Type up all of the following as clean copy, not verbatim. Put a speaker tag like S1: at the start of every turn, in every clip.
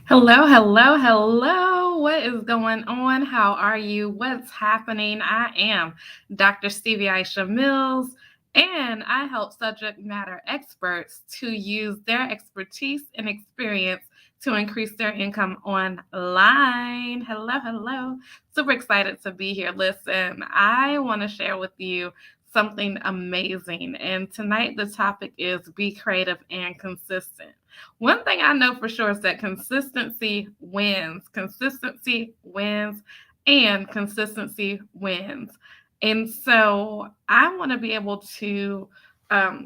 S1: Hello, hello, hello. What is going on? How are you? What's happening? I am Dr. Stevie Aisha Mills, and I help subject matter experts to use their expertise and experience to increase their income online. Hello, hello. Super excited to be here. Listen, I want to share with you something amazing. And tonight, the topic is be creative and consistent. One thing I know for sure is that consistency wins. Consistency wins, and consistency wins. And so I want to be able to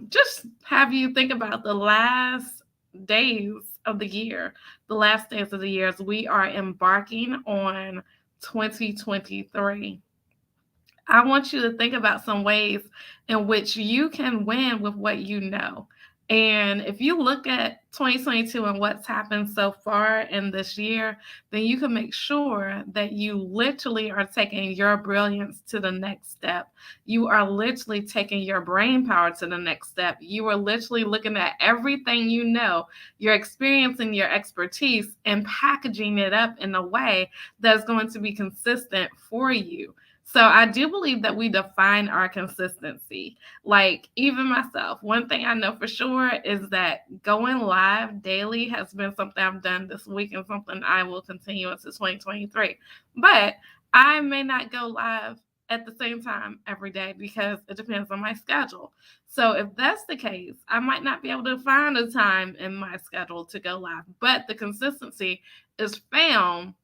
S1: just have you think about the last days of the year, the last days of the year as we are embarking on 2023. I want you to think about some ways in which you can win with what you know. And if you look at 2022 and what's happened so far in this year, then you can make sure that you literally are taking your brilliance to the next step. You are literally taking your brain power to the next step. You are literally looking at everything you know, your experience and your expertise, and packaging it up in a way that's going to be consistent for you. So I do believe that we define our consistency. Like even myself, one thing I know for sure is that going live daily has been something I've done this week and something I will continue into 2023. But I may not go live at the same time every day because it depends on my schedule. So if that's the case, I might not be able to find a time in my schedule to go live, but the consistency is found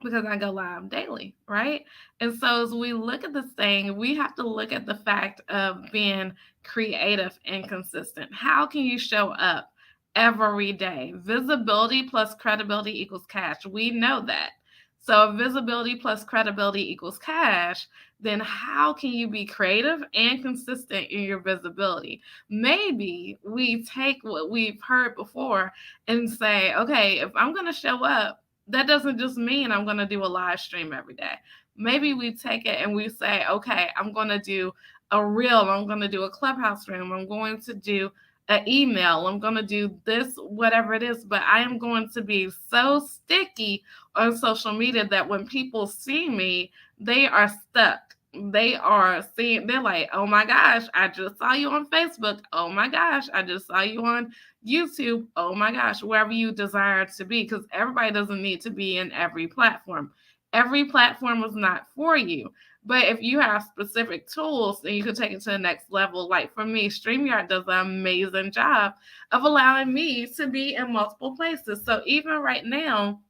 S1: because I go live daily, right? And so as we look at this thing, we have to look at the fact of being creative and consistent. How can you show up every day? Visibility plus credibility equals cash. We know that. So if visibility plus credibility equals cash, then how can you be creative and consistent in your visibility? Maybe we take what we've heard before and say, okay, if I'm going to show up, that doesn't just mean I'm going to do a live stream every day. Maybe we take it and we say, okay, I'm going to do a reel, I'm going to do a clubhouse room, I'm going to do an email, I'm going to do this, whatever it is, but I am going to be so sticky on social media that when people see me, they are stuck. They are seeing, they're like, oh my gosh, I just saw you on Facebook. Oh my gosh, I just saw you on YouTube, oh my gosh, wherever you desire to be, because everybody doesn't need to be in every platform. Every platform is not for you. But if you have specific tools, then you can take it to the next level. Like for me, StreamYard does an amazing job of allowing me to be in multiple places. So even right now,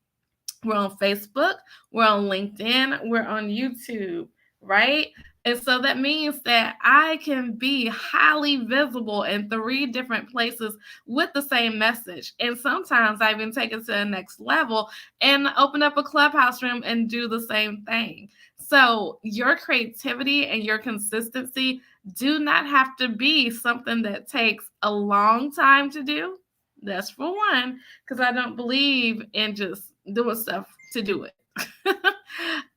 S1: we're on Facebook, we're on LinkedIn, we're on YouTube, right? And so that means that I can be highly visible in three different places with the same message. And sometimes I even take it to the next level and open up a clubhouse room and do the same thing. So your creativity and your consistency do not have to be something that takes a long time to do. That's for one, because I don't believe in just doing stuff to do it.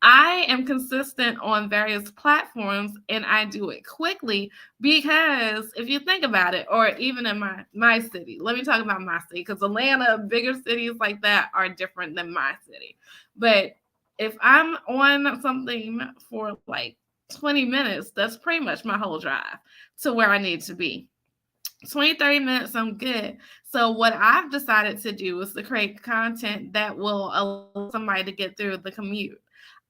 S1: I am consistent on various platforms and I do it quickly because if you think about it, or even in my city, let me talk about my city because Atlanta, bigger cities like that are different than my city. But if I'm on something for like 20 minutes, that's pretty much my whole drive to where I need to be. 20, 30 minutes, I'm good. So what I've decided to do is to create content that will allow somebody to get through the commute.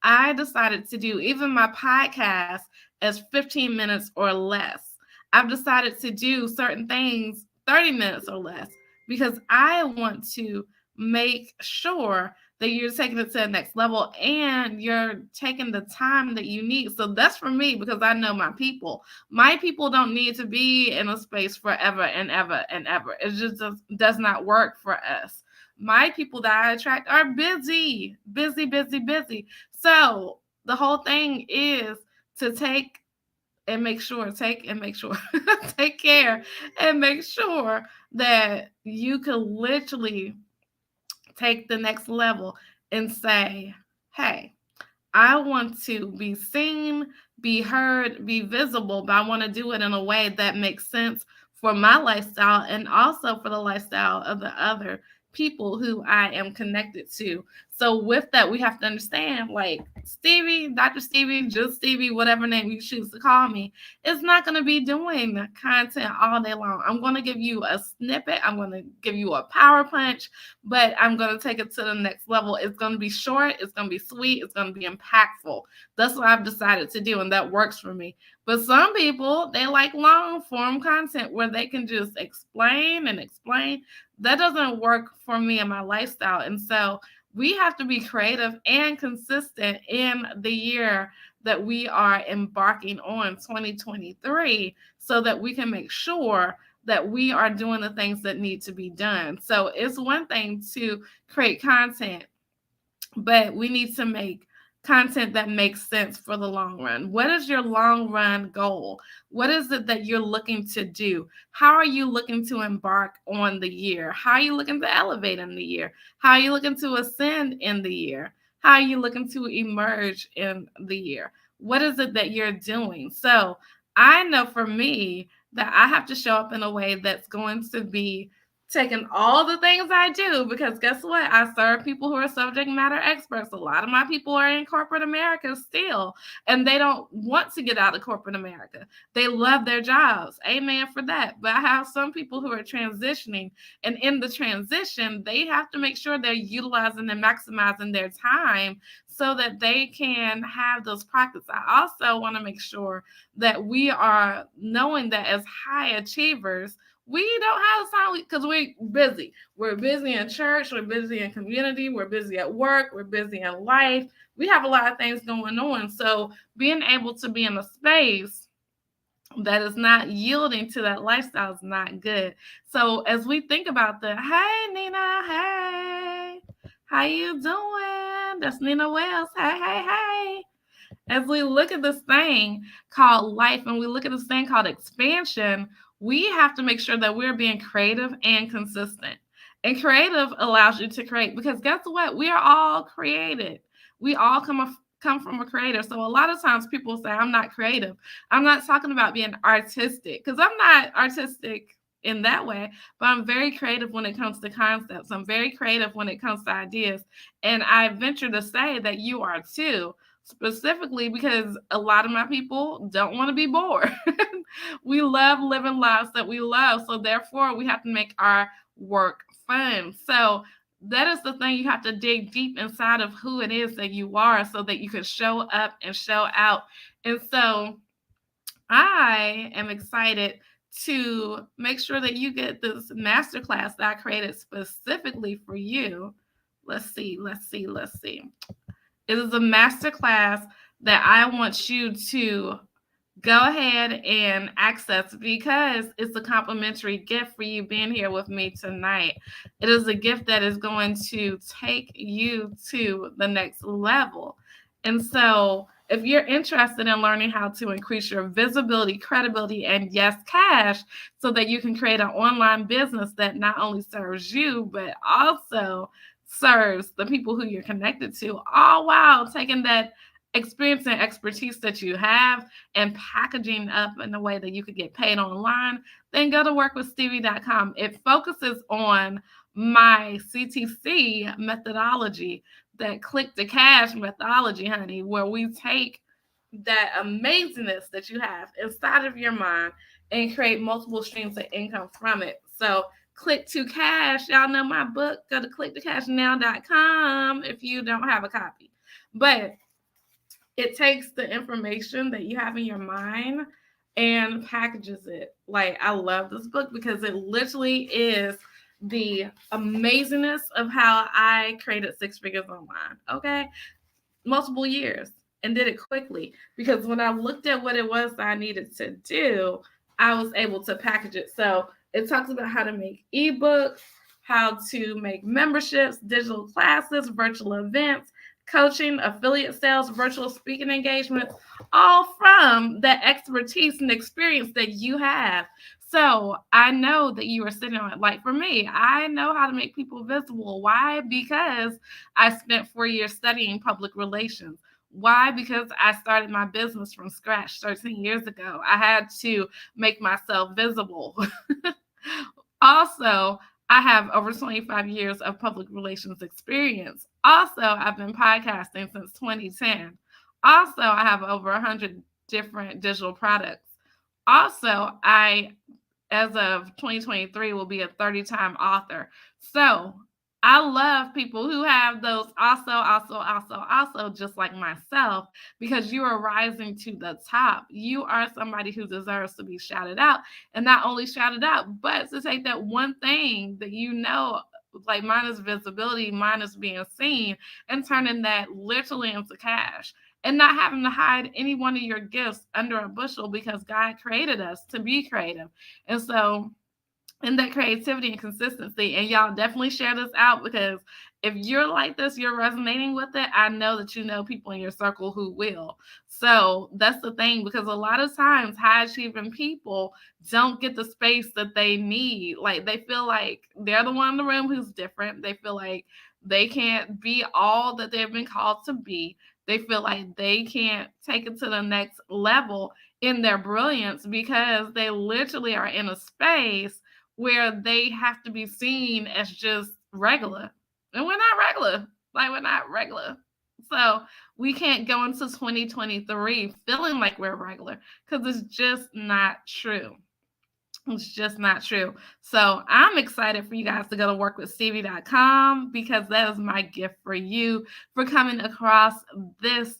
S1: I decided to do even my podcast as 15 minutes or less. I've decided to do certain things 30 minutes or less because I want to make sure that you're taking it to the next level and you're taking the time that you need. So that's for me because I know my people. My people don't need to be in a space forever and ever and ever. It just does not work for us. My people that I attract are busy, busy, busy, busy. So the whole thing is to take and make sure, take and make sure, take care and make sure that you can literally take the next level and say, hey, I want to be seen, be heard, be visible, but I want to do it in a way that makes sense for my lifestyle and also for the lifestyle of the other people who I am connected to. So with that, we have to understand, like Stevie, Dr. Stevie, just Stevie, whatever name you choose to call me, is not going to be doing content all day long. I'm going to give you a snippet. I'm going to give you a power punch, but I'm going to take it to the next level. It's going to be short. It's going to be sweet. It's going to be impactful. That's what I've decided to do, and that works for me. But some people, they like long form content where they can just explain and explain. That doesn't work for me and my lifestyle. And so we have to be creative and consistent in the year that we are embarking on 2023 so that we can make sure that we are doing the things that need to be done. So it's one thing to create content, but we need to make content that makes sense for the long run. What is your long run goal? What is it that you're looking to do? How are you looking to embark on the year? How are you looking to elevate in the year? How are you looking to ascend in the year? How are you looking to emerge in the year? What is it that you're doing? So I know for me that I have to show up in a way that's going to be taking all the things I do, because guess what? I serve people who are subject matter experts. A lot of my people are in corporate America still, and they don't want to get out of corporate America. They love their jobs. Amen for that. But I have some people who are transitioning, and in the transition, they have to make sure they're utilizing and maximizing their time so that they can have those practices. I also want to make sure that we are knowing that as high achievers, we don't have time because we're busy. We're busy in church, we're busy in community, we're busy at work, we're busy in life. We have a lot of things going on. So being able to be in a space that is not yielding to that lifestyle is not good. So as we think about hey Nina, hey, how you doing? That's Nina Wells. Hey. As we look at this thing called life and we look at this thing called expansion, we have to make sure that we're being creative and consistent. And creative allows you to create, because guess what? We are all created. We all come from a creator. So a lot of times people say, I'm not creative. I'm not talking about being artistic, because I'm not artistic in that way, but I'm very creative when it comes to concepts. I'm very creative when it comes to ideas. And I venture to say that you are too, specifically because a lot of my people don't want to be bored. We love living lives that we love. So therefore, we have to make our work fun. So that is the thing. You have to dig deep inside of who it is that you are so that you can show up and show out. And so I am excited to make sure that you get this masterclass that I created specifically for you. Let's see. It is a masterclass that I want you to go ahead and access, because it's a complimentary gift for you being here with me tonight. It is a gift that is going to take you to the next level. And so if you're interested in learning how to increase your visibility, credibility, and yes, cash, so that you can create an online business that not only serves you, but also serves the people who you're connected to, all while taking that experience and expertise that you have and packaging up in a way that you could get paid online, then go to workwithstevie.com. It focuses on my CTC methodology, that click to cash methodology, honey, where we take that amazingness that you have inside of your mind and create multiple streams of income from it. So Click to Cash, y'all know my book. Go to clicktocashnow.com if you don't have a copy. But it takes the information that you have in your mind and packages it. Like, I love this book because it literally is the amazingness of how I created six figures online. Okay. Multiple years, and did it quickly, because when I looked at what it was that I needed to do, I was able to package it. So it talks about how to make ebooks, how to make memberships, digital classes, virtual events, coaching, affiliate sales, virtual speaking engagements, all from that expertise and experience that you have. So I know that you are sitting on it. Like for me, I know how to make people visible. Why? Because I spent 4 years studying public relations. Why? Because I started my business from scratch 13 years ago. I had to make myself visible. Also, I have over 25 years of public relations experience. Also, I've been podcasting since 2010. Also, I have over 100 different digital products. Also, as of 2023, will be a 30-time author. So I love people who have those also, just like myself, because you are rising to the top. You are somebody who deserves to be shouted out, and not only shouted out, but to take that one thing that like mine is visibility, mine is being seen, and turning that literally into cash and not having to hide any one of your gifts under a bushel because God created us to be creative. And so, and that creativity and consistency. And y'all definitely share this out because if you're like this, you're resonating with it. I know that you know people in your circle who will. So that's the thing, because a lot of times high achieving people don't get the space that they need. Like they feel like they're the one in the room who's different. They feel like they can't be all that they've been called to be. They feel like they can't take it to the next level in their brilliance because they literally are in a space where they have to be seen as just regular. And we're not regular. Like, we're not regular. So we can't go into 2023 feeling like we're regular because it's just not true. It's just not true. So I'm excited for you guys to go to workwithstevie.com because that is my gift for you for coming across this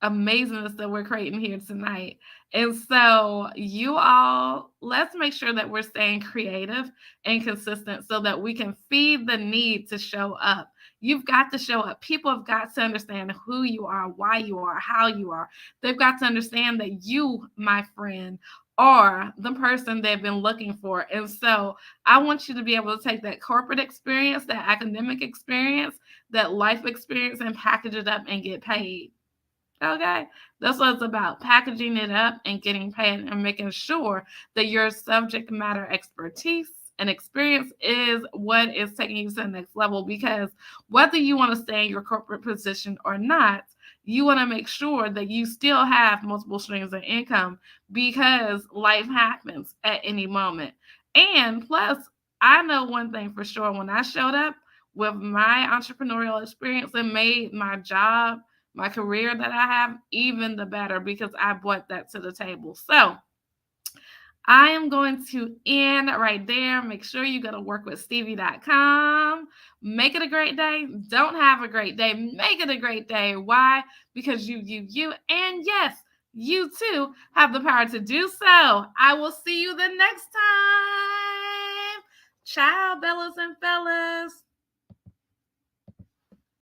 S1: amazingness that we're creating here tonight. And so, you all, let's make sure that we're staying creative and consistent so that we can feed the need to show up. You've got to show up. People have got to understand who you are, why you are, how you are. They've got to understand that you, my friend, are the person they've been looking for. And so I want you to be able to take that corporate experience, that academic experience, that life experience, and package it up and get paid. Okay, that's what it's about, packaging it up and getting paid and making sure that your subject matter expertise and experience is what is taking you to the next level. Because whether you want to stay in your corporate position or not, you want to make sure that you still have multiple streams of income because life happens at any moment. And plus, I know one thing for sure: when I showed up with my entrepreneurial experience, and made my job, my career that I have, even the better because I brought that to the table. So I am going to end right there. Make sure you go to workwithstevie.com. Make it a great day. Don't have a great day. Make it a great day. Why? Because you, and yes, you too have the power to do so. I will see you the next time. Ciao, bellas and fellas.